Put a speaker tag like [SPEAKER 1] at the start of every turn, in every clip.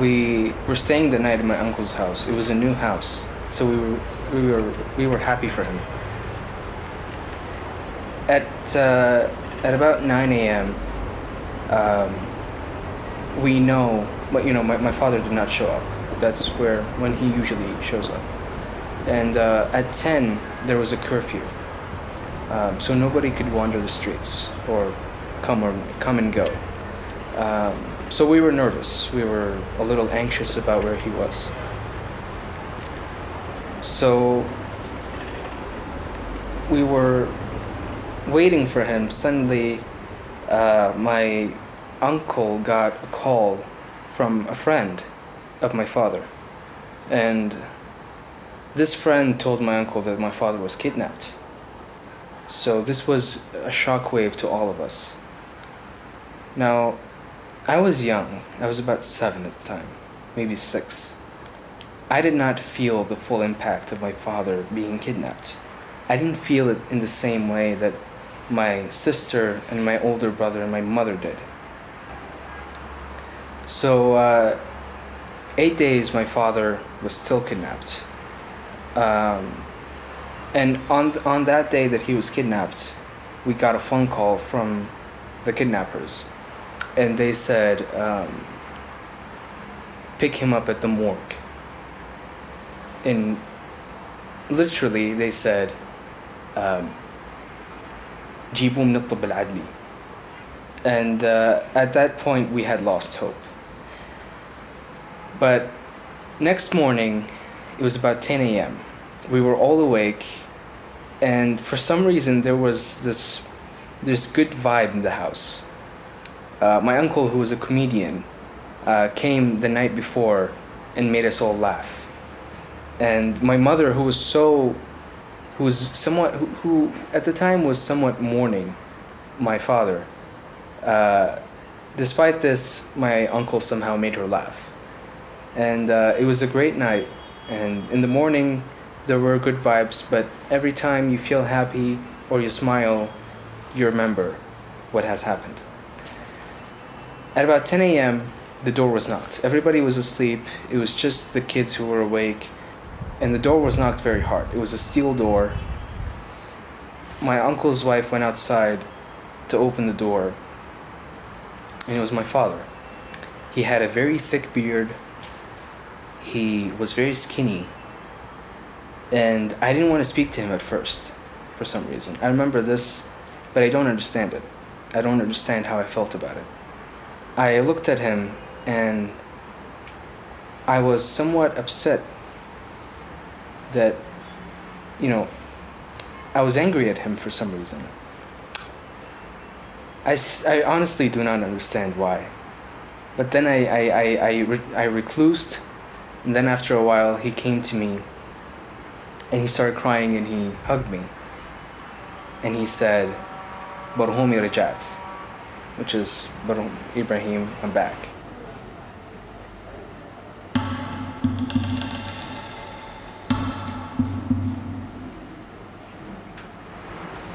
[SPEAKER 1] we were staying the night at my uncle's house. It was a new house, so we were happy for him. At about 9 a.m., we know, but my father did not show up. That's when he usually shows up. And at 10, there was a curfew, so nobody could wander the streets or come and go. So we were nervous. We were a little anxious about where he was. So we were waiting for him. Suddenly, my uncle got a call from a friend of my father, and this friend told my uncle that my father was kidnapped. So this was a shockwave to all of us. Now, I was young. I was about 7 at the time, maybe 6. I did not feel the full impact of my father being kidnapped. I didn't feel it in the same way that my sister and my older brother and my mother did. So 8 days my father was still kidnapped. And on that day that he was kidnapped, we got a phone call from the kidnappers, and they said, pick him up at the morgue. And literally they said, جيبوه من الطب العدلي. And at that point we had lost hope. But next morning, it was about 10 a.m. We were all awake, and for some reason there was this good vibe in the house. My uncle, who was a comedian, came the night before and made us all laugh. And my mother, who at the time was somewhat mourning my father, despite this, my uncle somehow made her laugh. And it was a great night. And in the morning, there were good vibes, but every time you feel happy or you smile, you remember what has happened. At about 10 a.m., the door was knocked. Everybody was asleep. It was just the kids who were awake. And the door was knocked very hard. It was a steel door. My uncle's wife went outside to open the door, and it was my father. He had a very thick beard. He was very skinny, and I didn't want to speak to him at first for some reason. I remember this, but I don't understand it. I don't understand how I felt about it. I looked at him, and I was somewhat upset that, I was angry at him for some reason. I honestly do not understand why. But then I reclused, and then after a while he came to me and he started crying and he hugged me. And he said, "Barhumi rajat," which is, Ibrahim, I'm back.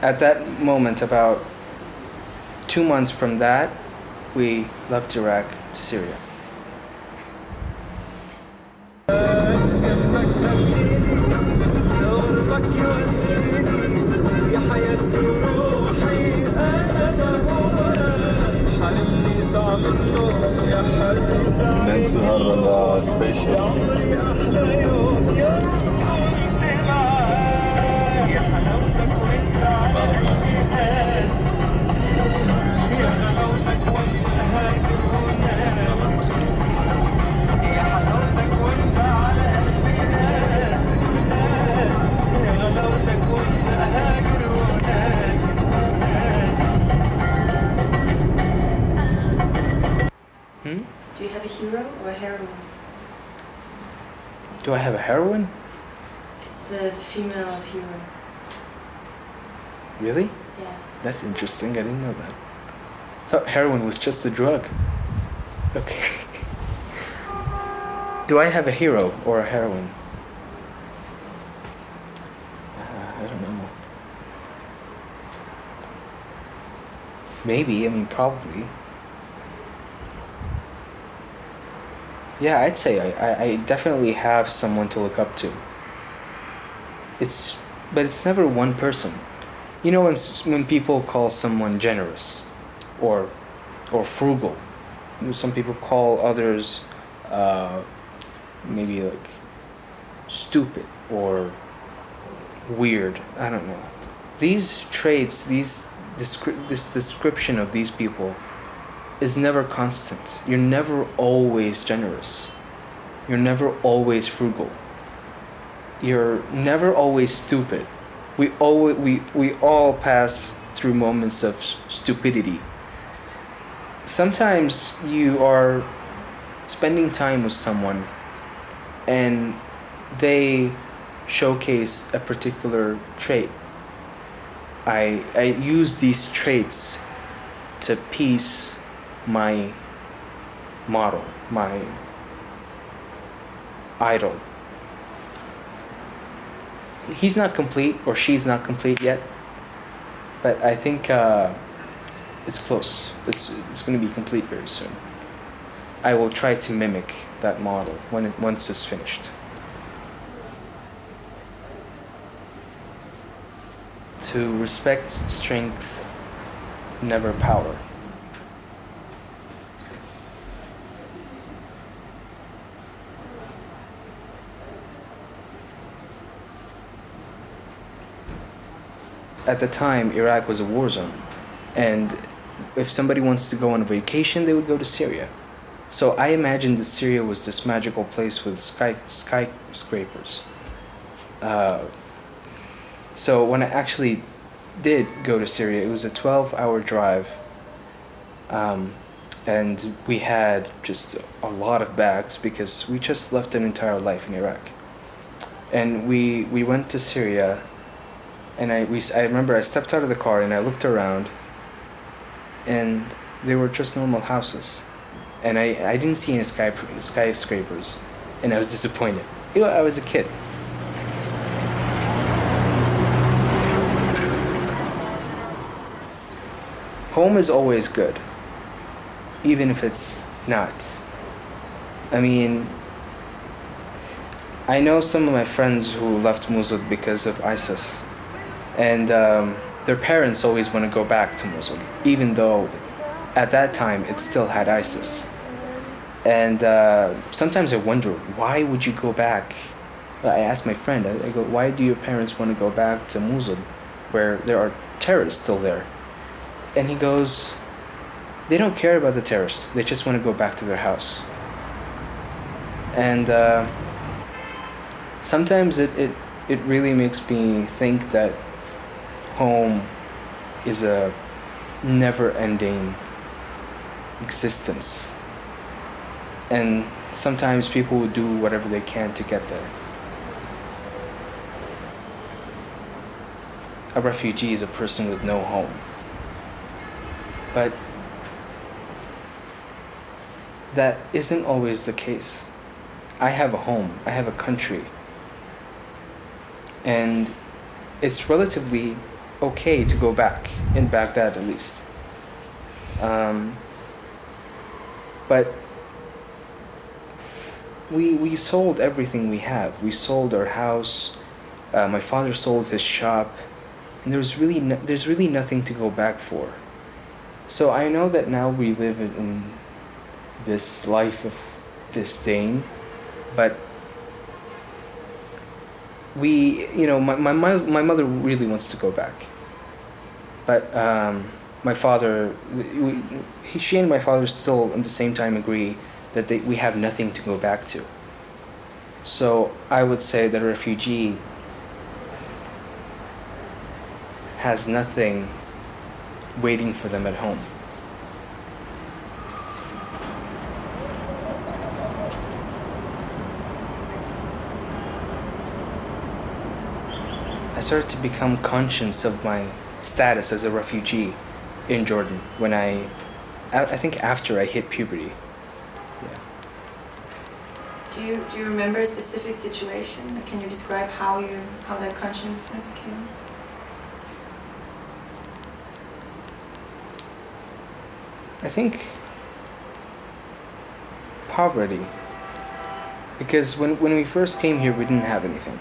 [SPEAKER 1] At that moment, about 2 months from that, we left Iraq to Syria.
[SPEAKER 2] Do you have a hero or a heroine?
[SPEAKER 1] Do I have a heroine?
[SPEAKER 2] It's the female of hero.
[SPEAKER 1] Really?
[SPEAKER 2] Yeah.
[SPEAKER 1] That's interesting. I didn't know that. I thought heroin was just a drug. Okay. Do I have a hero or a heroine? I don't know. Maybe. Probably. Yeah, I'd say I definitely have someone to look up to. It's, but it's never one person. You know, when people call someone generous, or frugal, you know, some people call others uh, maybe like stupid or weird. I don't know. These traits, this description of these people is never constant. You're never always generous. You're never always frugal. You're never always stupid. We all pass through moments of stupidity. Sometimes you are spending time with someone and they showcase a particular trait. I use these traits to piece my model, my idol. He's not complete, or she's not complete yet, but I think it's close. It's going to be complete very soon. I will try to mimic that model once it's finished. To respect strength, never power. At the time, Iraq was a war zone, and if somebody wants to go on a vacation, they would go to Syria. So I imagined that Syria was this magical place with skyscrapers. So when I actually did go to Syria, it was a 12-hour drive, and we had just a lot of bags because we just left an entire life in Iraq. And we went to Syria, and I remember I stepped out of the car and I looked around, and they were just normal houses, and I didn't see any skyscrapers, and I was disappointed. You know, I was a kid. Home is always good, even if it's not. I mean, I know some of my friends who left Mosul because of ISIS, and their parents always want to go back to Mosul, even though at that time it still had ISIS. And sometimes I wonder, why would you go back? I asked my friend, I go, why do your parents want to go back to Mosul, where there are terrorists still there? And he goes, they don't care about the terrorists, they just want to go back to their house. And sometimes it really makes me think that home is a never-ending existence, and sometimes people will do whatever they can to get there. A refugee is a person with no home, but that isn't always the case. I have a home, I have a country, and it's relatively okay to go back, in Baghdad at least. But we sold everything we have. We sold our house. My father sold his shop, and there's really nothing to go back for. So I know that now we live in this life of disdain, but my mother really wants to go back, but my father, she and my father still at the same time agree that we have nothing to go back to. So I would say that a refugee has nothing waiting for them at home. I started to become conscious of my status as a refugee in Jordan when I think after I hit puberty. Yeah.
[SPEAKER 2] Do you remember a specific situation? Can you describe how that consciousness came?
[SPEAKER 1] I think poverty because when we first came here, we didn't have anything.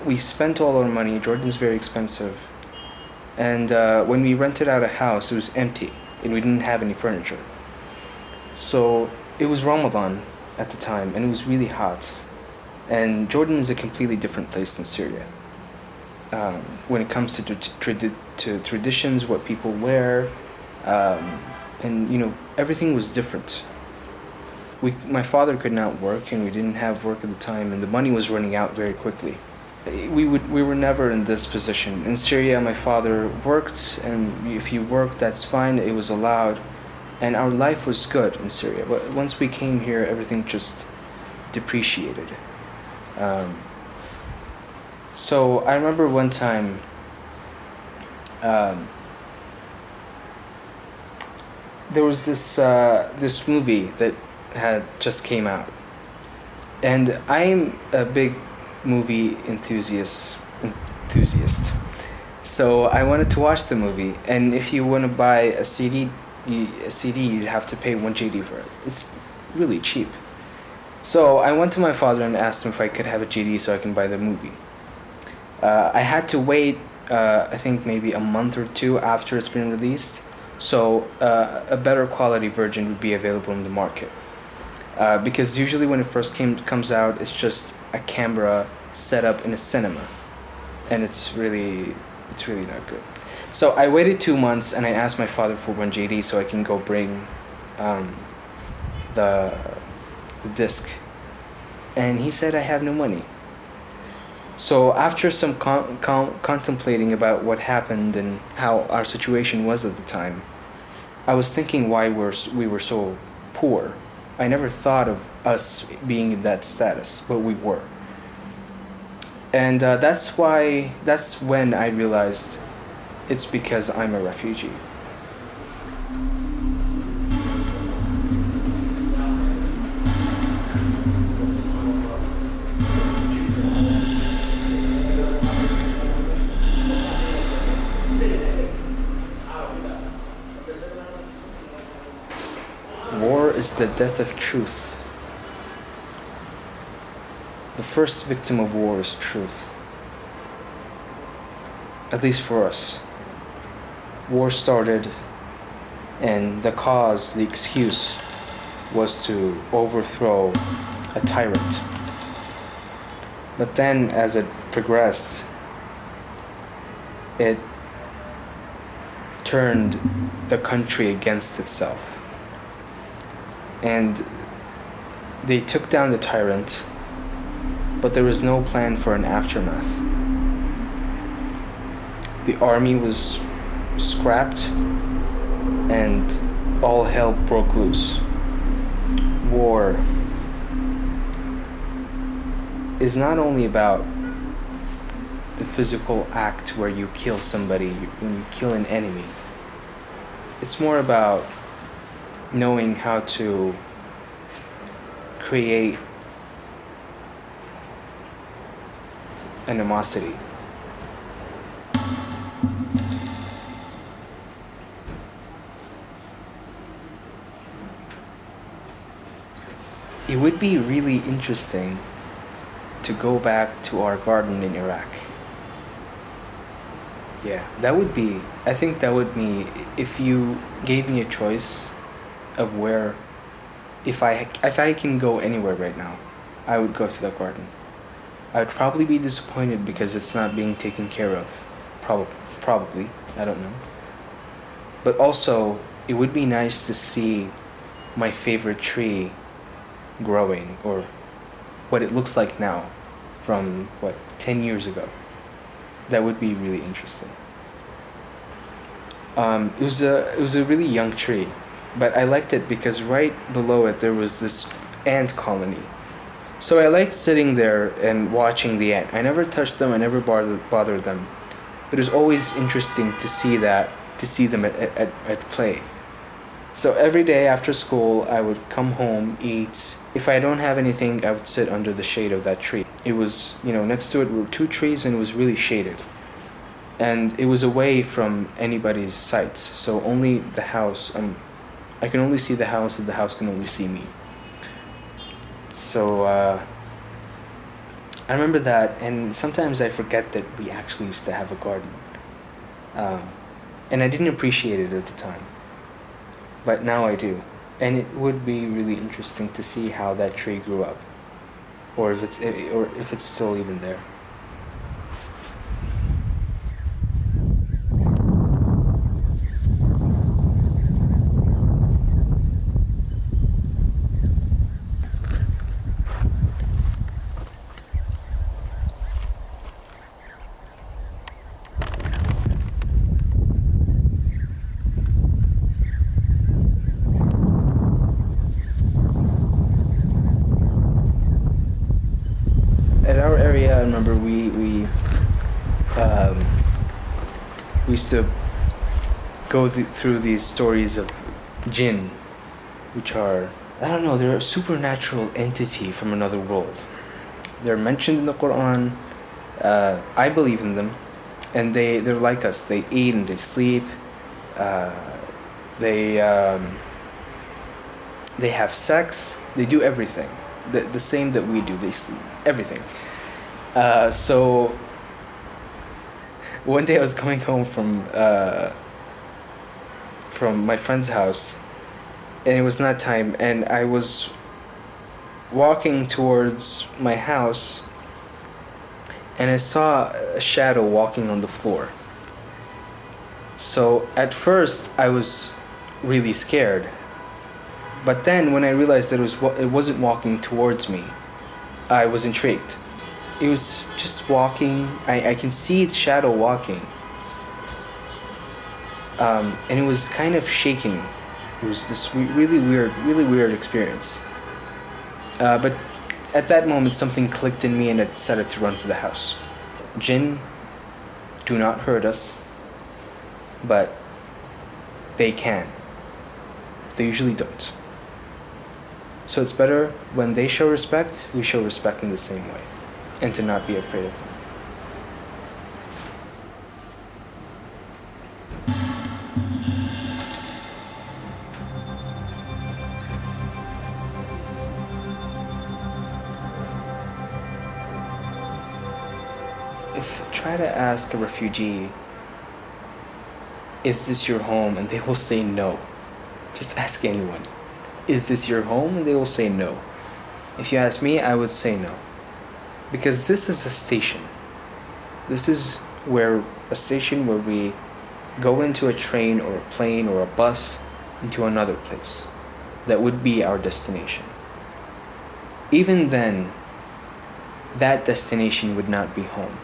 [SPEAKER 1] We spent all our money. Jordan's very expensive. And when we rented out a house, it was empty, and we didn't have any furniture. So it was Ramadan at the time, and it was really hot. And Jordan is a completely different place than Syria. When it comes to traditions, what people wear, and everything was different. My father could not work, and we didn't have work at the time, and the money was running out very quickly. We were never in this position. In Syria, my father worked, and if you worked, that's fine. It was allowed, and our life was good in Syria. But once we came here, everything just depreciated. So I remember one time. There was this movie that had just came out, and I'm a big movie enthusiast. So I wanted to watch the movie, and if you want to buy a CD, you'd have to pay 1 GD for it. It's really cheap. So I went to my father and asked him if I could have a GD so I can buy the movie. I had to wait, I think maybe a month or two after it's been released, so a better quality version would be available in the market. Because usually when it first comes out, it's just a camera set up in a cinema, and it's really not good. So I waited 2 months, and I asked my father for 1 GD so I can go bring the disc, and he said I have no money. So after some contemplating about what happened and how our situation was at the time, I was thinking why we were so poor. I never thought of us being in that status, but we were. And that's when I realized it's because I'm a refugee. War is the death of truth. The first victim of war is truth. At least for us. War started, and the cause, the excuse, was to overthrow a tyrant. But then, as it progressed, it turned the country against itself. And they took down the tyrant, but there was no plan for an aftermath. The army was scrapped, and all hell broke loose. War is not only about the physical act where you kill somebody, when you kill an enemy. It's more about knowing how to create animosity. It would be really interesting to go back to our garden in Iraq. Yeah, I think that would be, if you gave me a choice of where, if I can go anywhere right now, I would go to the garden. I would probably be disappointed because it's not being taken care of. Probably, I don't know. But also, it would be nice to see my favorite tree growing, or what it looks like now from 10 years ago. That would be really interesting. It was a really young tree, but I liked it because right below it there was this ant colony. So I liked sitting there and watching the ant. I never touched them, I never bothered them, but it was always interesting to see them at play. So every day after school, I would come home, eat. If I don't have anything, I would sit under the shade of that tree. It was, next to it were 2 trees, and it was really shaded. And it was away from anybody's sights, so only the house, I can only see the house, and the house can only see me. So I remember that, and sometimes I forget that we actually used to have a garden. Um, and I didn't appreciate it at the time, but now I do. And it would be really interesting to see how that tree grew up, or if it's still even there. At our area, I remember um, we used to go through these stories of Jinn, which are, I don't know, they're a supernatural entity from another world. They're mentioned in the Quran. I believe in them, and they're like us. They eat and they sleep. Uh, they they have sex. They do everything, the same that we do. They sleep, everything. So one day I was coming home from my friend's house, and it was nighttime, and I was walking towards my house, and I saw a shadow walking on the floor. So at first I was really scared, but then when I realized that it wasn't walking towards me, I was intrigued. It was just walking. I can see its shadow walking, and it was kind of shaking. It was this really weird experience. But at that moment, something clicked in me, and I decided to run for the house. Jinn do not hurt us, but they can. They usually don't. So it's better when they show respect, we show respect in the same way, and to not be afraid of them. If try to ask a refugee, is this your home? And they will say no. Just ask anyone, is this your home? And they will say no. If you ask me, I would say no. Because this is a station. This is a station where we go into a train or a plane or a bus into another place that would be our destination. Even then, that destination would not be home.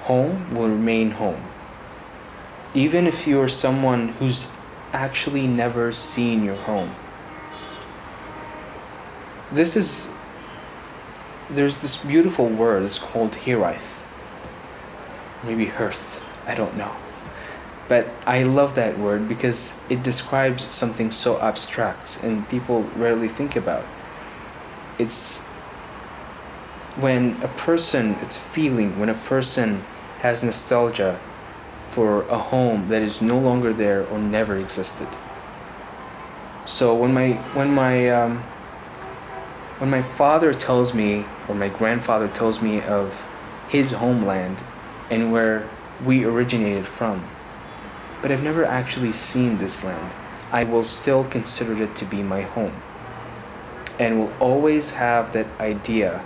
[SPEAKER 1] Home will remain home. Even if you're someone who's actually never seen your home. There's this beautiful word, it's called hirith. Maybe hearth, I don't know. But I love that word because it describes something so abstract and people rarely think about. It's when a person has nostalgia for a home that is no longer there or never existed. So when my father tells me, or my grandfather tells me of his homeland and where we originated from, but I've never actually seen this land, I will still consider it to be my home, and will always have that idea,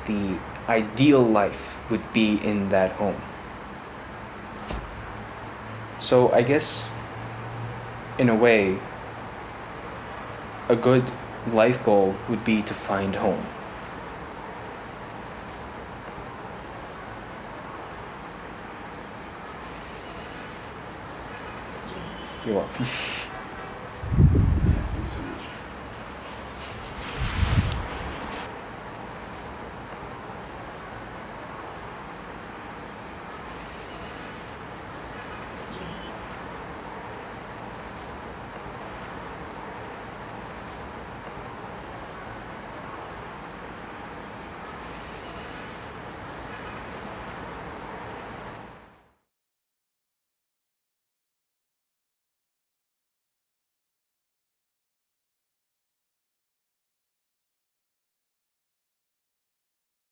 [SPEAKER 1] the ideal life would be in that home. So I guess, in a way, a good life goal would be to find home. You're welcome.